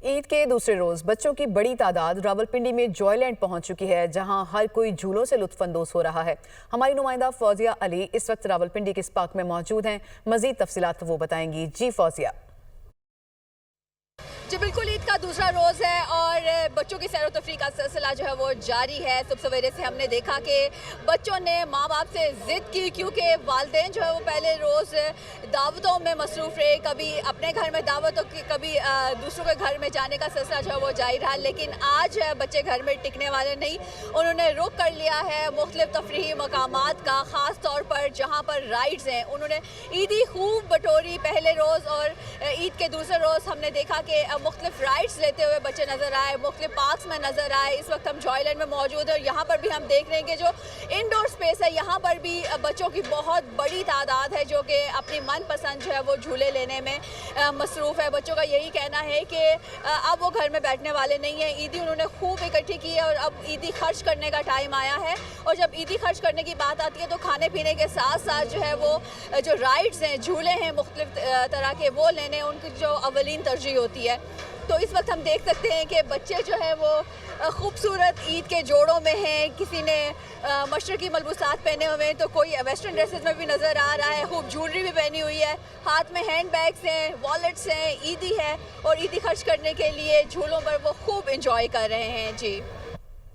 ईद के दूसरे रोज बच्चों की बड़ी तादाद रावलपिंडी में जॉयलैंड पहुंच चुकी है, जहां हर कोई झूलों से लुत्फानंदोज हो रहा है। हमारी नुमाइंदा फौजिया अली इस वक्त रावलपिंडी के इस पार्क में मौजूद हैं। मजीद तफसीलात वो बताएंगी। जी फौजिया। जी बिल्कुल, ईद का दूसरा रोज़ है और बच्चों की सैर तफरी का सिलसिला जो है वो जारी है। सुबह सवेरे से हमने देखा कि बच्चों ने माँ बाप से ज़िद की, क्योंकि वालिदैन जो है वो पहले रोज़ दावतों में मसरूफ़ रहे, कभी अपने घर में दावत, कभी दूसरों के घर में जाने का सिलसिला जो है वो जारी रहा। लेकिन आज बच्चे घर में टिकने वाले नहीं, उन्होंने रुख कर लिया है मुख्तलिफ तफरीही मकामात का, ख़ास तौर पर जहाँ पर राइड्स हैं उन्होंने ईदी खूब बटोरी पहले रोज़। और ईद के दूसरे रोज़ हमने देखा कि मुख्तलिफ राइड्स लेते हुए बच्चे नज़र आए, मुख्तलिफ पार्क्स में नज़र आए। इस वक्त हम जॉयलैंड में मौजूद है और यहाँ पर भी हम देख रहे हैं कि जो इंडोर स्पेस है यहाँ पर भी बच्चों की बहुत बड़ी तादाद है जो कि अपनी मनपसंद जो है वो झूले लेने में मसरूफ़ है। बच्चों का यही कहना है कि अब वो घर में बैठने वाले नहीं हैं। ईदी उन्होंने खूब इकट्ठी की है और अब ईदी खर्च करने का टाइम आया है। और जब ईदी खर्च करने की बात आती है तो खाने पीने के साथ साथ जो है वो जो राइड्स हैं, झूले हैं मुख्तलिफ तरह के, वो लेने उनकी जो अवलीन तरजीह होती है। तो इस वक्त हम देख सकते हैं कि बच्चे जो है वो खूबसूरत ईद के जोड़ों में हैं। किसी ने मशरकी मलबूसात पहने हुए हैं तो कोई वेस्टर्न ड्रेसेस में भी नज़र आ रहा है। खूब ज्वेलरी भी पहनी हुई है, हाथ में हैंड बैग्स हैं, वॉलेट्स हैं, ईदी है और ईदी खर्च करने के लिए झूलों पर वो खूब इंजॉय कर रहे हैं। जी।